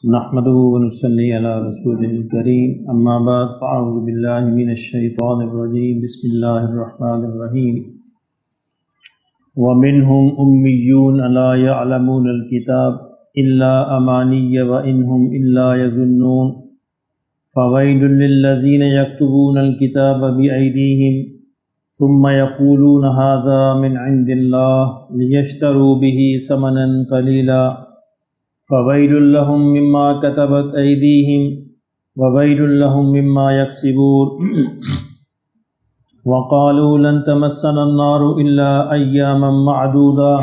نحمده ونصلي على رسوله الكريم اما بعد فاعوذ بالله من الشيطان الرجيم بسم الله الرحمن الرحيم ومنهم أميون لا يعلمون الكتاب إلا أماني وإنهم إلا يظنون فويل للذين يكتبون الكتاب بأيديهم ثم يقولون هذا من عند الله ليشتروا به ثمنا قليلا فويل لهم مما كتبت أيديهم وويل لهم مما يكسبون وقالوا لن تمسنا النار إلا أياما معدودا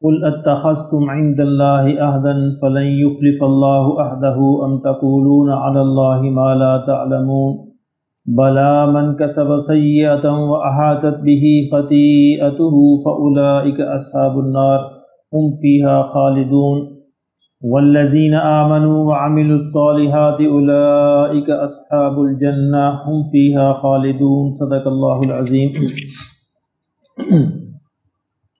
قل اتخذتم عند الله عهدا فلن يخلف الله عهده أم تقولون على الله ما لا تعلمون بلى من كسب سيئة وأحاطت به خطيئته فأولئك أصحاب النار هم فيها خالدون والذین آمنوا وعملوا الصالحات اولئک اصحاب الجنہ هم فیہا خالدون صدق اللہ العظیم۔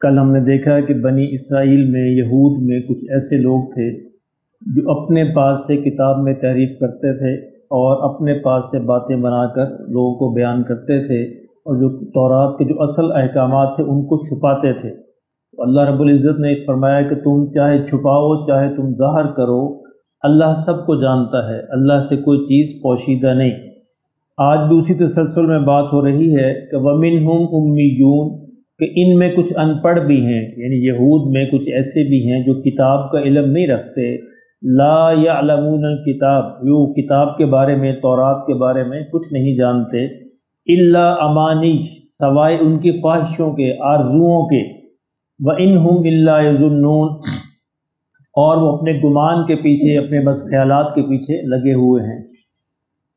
کل ہم نے دیکھا کہ بنی اسرائیل میں یہود میں کچھ ایسے لوگ تھے جو اپنے پاس سے کتاب میں تحریف کرتے تھے اور اپنے پاس سے باتیں بنا کر لوگوں کو بیان کرتے تھے، اور جو تورات کے جو اصل احکامات تھے ان کو چھپاتے تھے۔ اللہ رب العزت نے فرمایا کہ تم چاہے چھپاؤ چاہے تم ظاہر کرو، اللہ سب کو جانتا ہے، اللہ سے کوئی چیز پوشیدہ نہیں۔ آج بھی اسی تسلسل میں بات ہو رہی ہے کہ وَمِنْهُمْ أُمِّيُّونَ، کہ ان میں کچھ ان پڑھ بھی ہیں، یعنی یہود میں کچھ ایسے بھی ہیں جو کتاب کا علم نہیں رکھتے، لا يعلمون الکتاب، جو کتاب کے بارے میں، تورات کے بارے میں کچھ نہیں جانتے، الا امانی، سوائے ان کی خواہشوں کے، آرزوؤں کے، وَإِنْهُمْ إِلَّا يَظُنُّونَ، اور وہ اپنے گمان کے پیچھے، اپنے بس خیالات کے پیچھے لگے ہوئے ہیں۔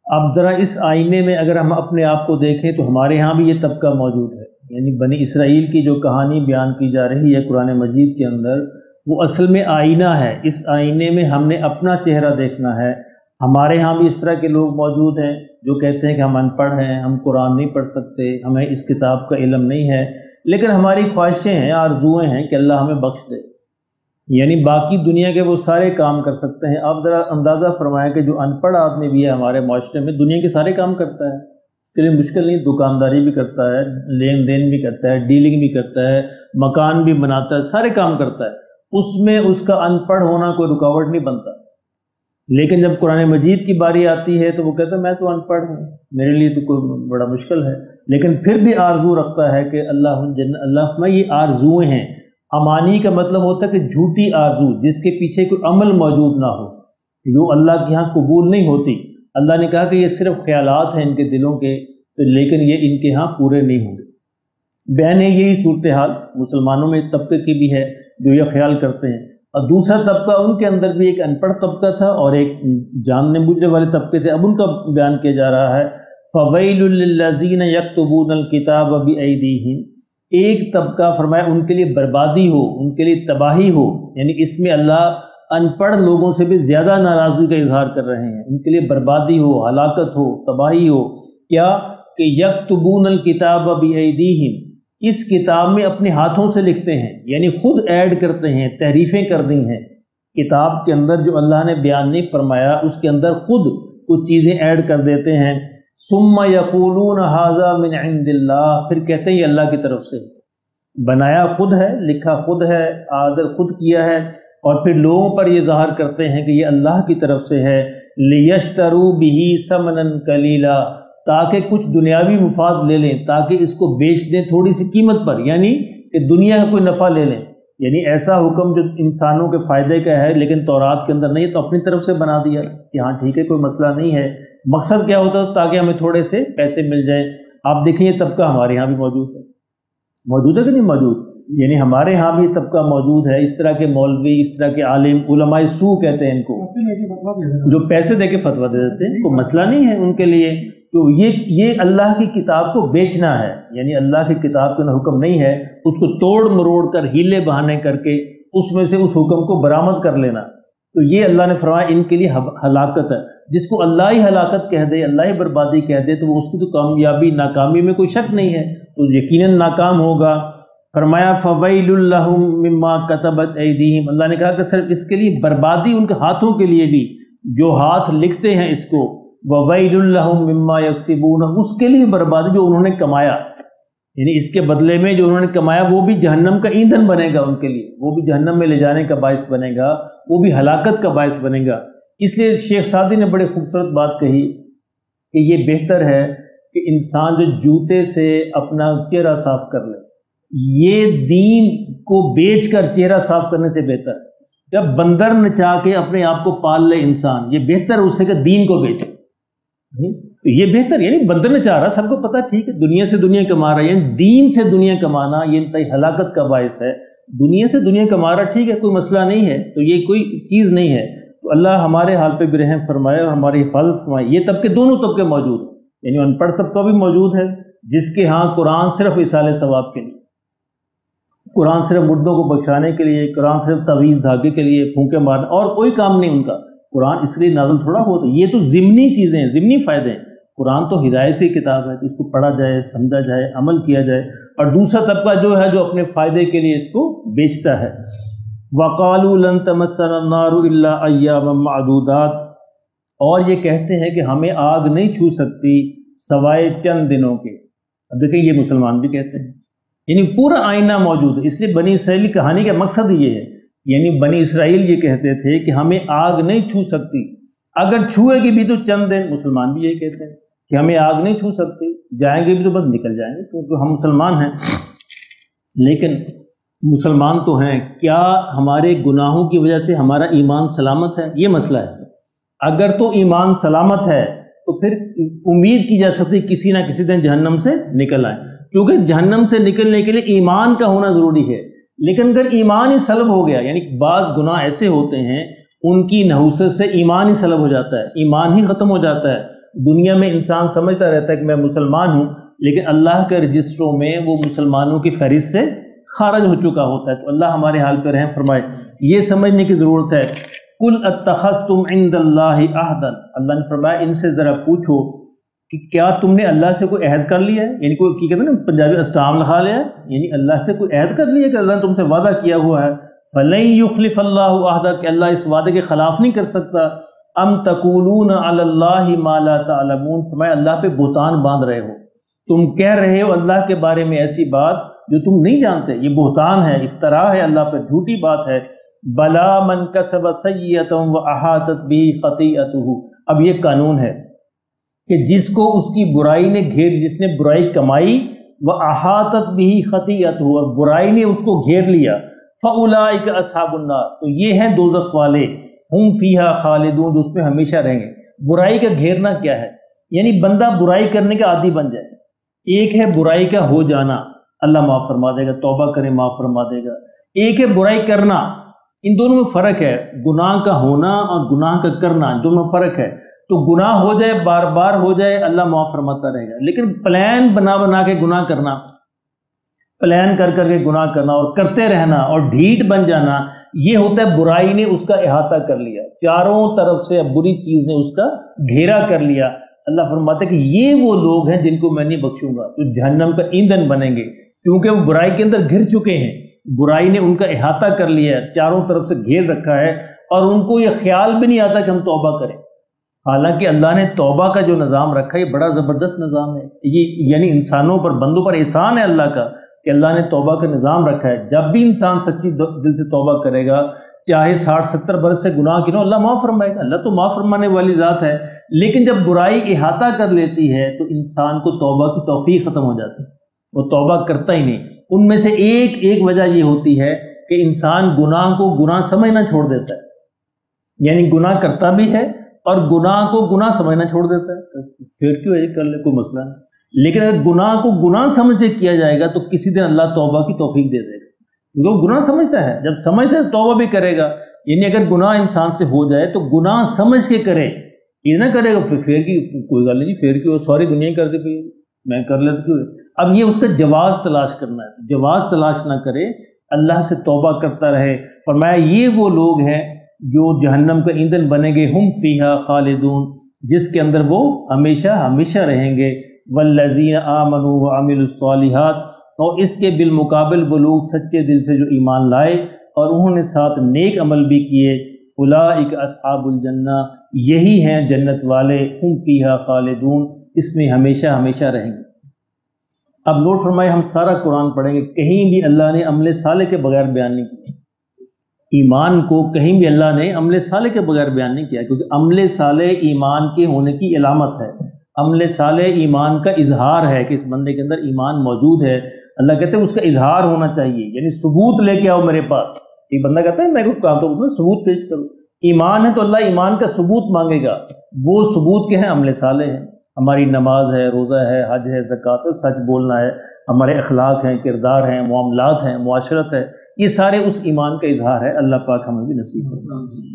اب ذرا اس آئینے میں اگر ہم اپنے آپ کو دیکھیں تو ہمارے ہاں بھی یہ طبقہ موجود ہے، یعنی بنی اسرائیل کی جو کہانی بیان کی جا رہی ہے قرآن مجید کے اندر، وہ اصل میں آئینہ ہے۔ اس آئینے میں ہم نے اپنا چہرہ دیکھنا ہے۔ ہمارے ہاں بھی اس طرح کے لوگ موجود ہیں جو کہتے ہیں کہ ہم ان پڑھ ہیں، ہم قرآن نہیں پڑھ سکتے، ہمیں اس کتاب کا علم نہیں ہے، لیکن ہماری خواہشیں ہیں، آرزوئیں ہیں کہ اللہ ہمیں بخش دے، یعنی باقی دنیا کے وہ سارے کام کر سکتے ہیں۔ آپ ذرا اندازہ فرمائیں کہ جو ان پڑھ آدمی بھی ہے ہمارے معاشرے میں، دنیا کے سارے کام کرتا ہے، اس کے لیے مشکل نہیں، دکانداری بھی کرتا ہے، لین دین بھی کرتا ہے، ڈیلنگ بھی کرتا ہے، مکان بھی بناتا ہے، سارے کام کرتا ہے، اس میں اس کا ان پڑھ ہونا کوئی رکاوٹ نہیں بنتا۔ لیکن جب قرآن مجید کی باری آتی ہے تو وہ کہتا ہے میں تو ان پڑھ ہوں، میرے لیے تو کوئی بڑا مشکل ہے، لیکن پھر بھی آرزو رکھتا ہے کہ اللہ میں یہ آرزویں ہیں۔ امانی کا مطلب ہوتا ہے کہ جھوٹی آرزو، جس کے پیچھے کوئی عمل موجود نہ ہو، جو اللہ کے ہاں قبول نہیں ہوتی۔ اللہ نے کہا کہ یہ صرف خیالات ہیں ان کے دلوں کے، لیکن یہ ان کے ہاں پورے نہیں ہوں گے۔ بہن ہے یہی صورتحال مسلمانوں میں طبقے کی بھی ہے جو یہ خیال کرتے ہیں، اور دوسرا طبقہ ان کے اندر بھی ایک ان پڑھ طبقہ تھا اور ایک جاننے بوجھنے والے طبقے تھے، اب ان کا بیان کیا جا رہا ہے۔ فَوَيْلٌ لِّلَّذِينَ يَكْتُبُونَ الْكِتَابَ بِأَيْدِيهِمْ، ایک طبقہ فرمایا ان کے لیے بربادی ہو، ان کے لیے تباہی ہو، یعنی اس میں اللہ ان پڑھ لوگوں سے بھی زیادہ ناراضگی کا اظہار کر رہے ہیں، ان کے لیے بربادی ہو، ہلاکت ہو، تباہی ہو۔ کیا کہ یکتبون الکتاب بأیدیہم، اس کتاب میں اپنے ہاتھوں سے لکھتے ہیں، یعنی خود ایڈ کرتے ہیں، تحریفیں کر دی ہیں کتاب کے اندر، جو اللہ نے بیان نہیں فرمایا اس کے اندر خود کچھ چیزیں ایڈ کر دیتے ہیں۔ ثم یقولون ھذا من عند اللہ، پھر کہتے ہیں یہ اللہ کی طرف سے، بنایا خود ہے، لکھا خود ہے، آدر خود کیا ہے، اور پھر لوگوں پر یہ ظاہر کرتے ہیں کہ یہ اللہ کی طرف سے ہے۔ لیشتروا بہ ثمنا قلیلا، تاکہ کچھ دنیاوی مفاد لے لیں، تاکہ اس کو بیچ دیں تھوڑی سی قیمت پر، یعنی کہ دنیا کا کوئی نفع لے لیں۔ یعنی ایسا حکم جو انسانوں کے فائدے کا ہے لیکن تورات کے اندر نہیں، تو اپنی طرف سے بنا دیا کہ ہاں ٹھیک ہے کوئی مسئلہ نہیں ہے۔ مقصد کیا ہوتا ہے؟ تاکہ ہمیں تھوڑے سے پیسے مل جائیں۔ آپ دیکھیں یہ طبقہ ہمارے یہاں بھی موجود ہے، موجود ہے کہ نہیں موجود؟ یعنی ہمارے ہاں بھی طبقہ موجود ہے، اس طرح کے مولوی، اس طرح کے عالم، علماء سو کہتے ہیں ان کو، جو پیسے دے کے فتویٰ دے دیتے ہیں، کوئی مسئلہ نہیں ہے ان کے لیے۔ تو یہ اللہ کی کتاب کو بیچنا ہے، یعنی اللہ کی کتاب کا حکم نہیں ہے، اس کو توڑ مروڑ کر، ہیلے بہانے کر کے اس میں سے اس حکم کو برآمد کر لینا، تو یہ اللہ نے فرمایا ان کے لیے ہلاکت ہے۔ جس کو اللہ ہی ہلاکت کہہ دے، اللہ ہی بربادی کہہ دے، تو وہ اس کی تو کامیابی ناکامی میں کوئی شک نہیں ہے، تو یقیناً ناکام ہوگا۔ فرمایا فویل لہم مما کتبت ایدیہم، اللہ نے کہا کہ صرف اس کے لیے بربادی ان کے ہاتھوں کے لیے بھی جو ہاتھ لکھتے ہیں اس کو، وویل لہم مما یکسبون، اس کے لیے بربادی جو انہوں نے کمایا، یعنی اس کے بدلے میں جو انہوں نے کمایا وہ بھی جہنم کا ایندھن بنے گا ان کے لیے، وہ بھی جہنم میں لے جانے کا باعث بنے گا، وہ بھی ہلاکت کا باعث بنے گا۔ اس لیے شیخ سعدی نے بڑی خوبصورت بات کہی کہ یہ بہتر ہے کہ انسان جو جوتے سے اپنا چہرہ صاف کر لے، یہ دین کو بیچ کر چہرہ صاف کرنے سے بہتر ہے۔ جب بندر نچا کے اپنے آپ کو پال لے انسان، یہ بہتر اس سے کہ دین کو بیچے، تو یہ بہتر، یعنی بندر نے چاہ رہا، سب کو پتا ٹھیک ہے دنیا سے دنیا کما رہا ہے، یعنی دین سے دنیا کمانا یہ انتہائی ہلاکت کا باعث ہے۔ دنیا سے دنیا کما رہا ٹھیک ہے، کوئی مسئلہ نہیں ہے، تو یہ کوئی چیز نہیں ہے، تو اللہ ہمارے حال پہ بھی رحم فرمائے اور ہماری حفاظت فرمائے۔ یہ طبقے، دونوں طبقے موجود ہیں، یعنی ان پڑھ طبقہ بھی موجود ہے جس کے ہاں قرآن صرف ایصال ثواب کے لیے، قرآن صرف مردوں کو بخشانے کے لیے، قرآن صرف تعویذ دھاگے کے لیے، پھونکے مارنے، اور کوئی کام نہیں ان کا۔ قرآن اس لیے نازل تھوڑا ہوتا ہے، یہ تو ضمنی چیزیں ہیں، ضمنی فائدے ہیں۔ قرآن تو ہدایت کی کتاب ہے، تو اس کو پڑھا جائے، سمجھا جائے، عمل کیا جائے۔ اور دوسرا طبقہ جو ہے جو اپنے فائدے کے لیے اس کو بیچتا ہے۔ وَقَالُوا لَن تَمَسَّنَا النَّارُ إِلَّا أَيَّامًا مَّعْدُودَاتٍ، اور یہ کہتے ہیں کہ ہمیں آگ نہیں چھو سکتی سوائے چند دنوں کے۔ اب دیکھیں یہ مسلمان بھی کہتے ہیں، یعنی پورا آئینہ موجود ہے۔ اس لیے بنی اسرائیل کی کہانی کا مقصد یہ ہے، یعنی بنی اسرائیل یہ کہتے تھے کہ ہمیں آگ نہیں چھو سکتی، اگر چھوئے گی بھی تو چند دن۔ مسلمان بھی یہی کہتے ہیں کہ ہمیں آگ نہیں چھو سکتی، جائیں گے بھی تو بس نکل جائیں گے، کیونکہ ہم مسلمان ہیں۔ لیکن مسلمان تو ہیں، کیا ہمارے گناہوں کی وجہ سے ہمارا ایمان سلامت ہے؟ یہ مسئلہ ہے۔ اگر تو ایمان سلامت ہے تو پھر امید کی جا سکتی کسی نہ کسی دن جہنم سے نکل آئیں، کیونکہ جہنم سے نکلنے کے لیے ایمان کا ہونا ضروری ہے۔ لیکن اگر ایمان ہی سلب ہو گیا، یعنی بعض گناہ ایسے ہوتے ہیں ان کی نحوست سے ایمان ہی سلب ہو جاتا ہے، ایمان ہی ختم ہو جاتا ہے۔ دنیا میں انسان سمجھتا رہتا ہے کہ میں مسلمان ہوں، لیکن اللہ کے رجسٹروں میں وہ مسلمانوں کی فہرست سے خارج ہو چکا ہوتا ہے۔ تو اللہ ہمارے حال پہ رحم فرمائے۔ یہ سمجھنے کی ضرورت ہے۔ قُلْ أَتَّخَذْتُمْ عِنْدَ اللَّهِ عَهْدًا، اللہ نے فرمایا ان سے ذرا پوچھو کہ کیا تم نے اللہ سے کوئی عہد کر لیا ہے، یعنی کوئی کہتے ہیں نا پنجابی اسٹام لگا لیا ہے، یعنی اللہ سے کوئی عہد کر لیا کہ اللہ نے تم سے وعدہ کیا ہوا ہے۔ فَلَن يُخْلِفَ اللَّهُ عَهْدَهُ، کہ اللہ اس وعدے کے خلاف نہیں کر سکتا۔ ام تقولون علی اللہ ما لا تعلمون، فرمایا اللہ پہ بہتان باندھ رہے ہو، تم کہہ رہے ہو اللہ کے بارے میں ایسی بات جو تم نہیں جانتے، یہ بہتان ہے، افتراء ہے، اللہ پر جھوٹی بات ہے۔ بلا من کسب سیئۃ واحاطت به خطیئتہ، اب یہ قانون ہے کہ جس کو اس کی برائی نے گھیر، جس نے برائی کمائی، واحاطت به خطیئتہ، اور برائی نے اس کو گھیر لیا، فاولئک اصحاب النار، تو یہ ہیں دوزخ والے، ہم فیہا خالدون، جو اس میں ہمیشہ رہیں گے۔ برائی کا گھیرنا کیا ہے؟ یعنی بندہ برائی کرنے کا عادی بن جائے۔ ایک ہے برائی کا ہو جانا، اللہ معاف فرما دے گا، توبہ کرے معاف فرما دے گا۔ ایک ہے برائی کرنا، ان دونوں میں فرق ہے، گناہ کا ہونا اور گناہ کا کرنا، ان دونوں میں فرق ہے۔ تو گناہ ہو جائے، بار بار ہو جائے، اللہ معاف فرماتا رہے گا، لیکن پلان بنا بنا کے گناہ کرنا، پلان کر کر کے گناہ کرنا اور کرتے رہنا اور ڈھیٹ بن جانا، یہ ہوتا ہے برائی نے اس کا احاطہ کر لیا، چاروں طرف سے بری چیز نے اس کا گھیرا کر لیا۔ اللہ فرماتا ہے کہ یہ وہ لوگ ہیں جن کو میں نہیں بخشوں گا، جو جہنم کا ایندھن بنیں گے، کیونکہ وہ برائی کے اندر گھر چکے ہیں، برائی نے ان کا احاطہ کر لیا ہے، چاروں طرف سے گھیر رکھا ہے، اور ان کو یہ خیال بھی نہیں آتا کہ ہم توبہ کریں۔ حالانکہ اللہ نے توبہ کا جو نظام رکھا ہے یہ بڑا زبردست نظام ہے، یہ یعنی انسانوں پر، بندوں پر احسان ہے اللہ کا کہ اللہ نے توبہ کا نظام رکھا ہے۔ جب بھی انسان سچی دل سے توبہ کرے گا، چاہے 60-70 برس سے گناہ کی نہ، اللہ معاف فرمائے گا، اللہ تو معاف فرمانے والی ذات ہے۔ لیکن جب برائی احاطہ کر لیتی ہے تو انسان کو توبہ کی توفیق ختم ہو جاتی ہے، وہ توبہ کرتا ہی نہیں۔ ان میں سے ایک وجہ یہ ہوتی ہے کہ انسان گناہ کو گناہ سمجھنا چھوڑ دیتا ہے، یعنی گناہ کرتا بھی ہے اور گناہ کو گناہ سمجھنا چھوڑ دیتا ہے، پھر کیوں ہے، کر لے، کوئی مسئلہ نہیں۔ لیکن اگر گناہ کو گناہ سمجھ سے کیا جائے گا تو کسی دن اللہ توبہ کی توفیق دے دے گا، کیونکہ وہ گناہ سمجھتا ہے، جب سمجھتا ہے توبہ بھی کرے گا۔ یعنی اگر گناہ انسان سے ہو جائے تو گناہ سمجھ کے کرے، یہ نہ کرے گا پھر کی کوئی گل نہیں، پھر کی ساری دنیا ہی کر دے، پھر میں کر لیتا کیوں۔ اب یہ اس کا جواز تلاش کرنا ہے، جواز تلاش نہ کرے، اللہ سے توبہ کرتا رہے۔ فرمایا یہ وہ لوگ ہیں جو جہنم کا ایندھن بنیں گے، ہم فیہا خالدون، جس کے اندر وہ ہمیشہ ہمیشہ رہیں گے۔ والذین آمنوا وعملوا الصالحات، اور اس کے بالمقابل وہ لوگ سچے دل سے جو ایمان لائے اور انہوں نے ساتھ نیک عمل بھی کیے، اولئک اصحاب الجنہ، یہی ہیں جنت والے، ہم فیہا خالدون، اس میں ہمیشہ ہمیشہ رہیں گے۔ اب نوٹ فرمائے، ہم سارا قرآن پڑھیں گے، کہیں بھی اللہ نے عمل صالح کے بغیر بیان نہیں کیا، ایمان کو کہیں بھی اللہ نے عمل صالح کے بغیر بیان نہیں کیا، کیونکہ عمل صالح ایمان کے ہونے کی علامت ہے۔ عمل صالح ایمان کا اظہار ہے کہ اس بندے کے اندر ایمان موجود ہے۔ اللہ کہتے ہیں اس کا اظہار ہونا چاہیے، یعنی ثبوت لے کے آؤ میرے پاس۔ ایک بندہ کہتا ہے میں کوئی کام تو میں ثبوت پیش کروں، ایمان ہے تو اللہ ایمان کا ثبوت مانگے گا، وہ ثبوت کے ہیں عمل صالح ہیں، ہماری نماز ہے، روزہ ہے، حج ہے، زکوٰۃ ہے، سچ بولنا ہے، ہمارے اخلاق ہیں، کردار ہیں، معاملات ہیں، معاشرت ہے، یہ سارے اس ایمان کا اظہار ہے۔ اللہ پاک ہمیں بھی نصیب فرمائے۔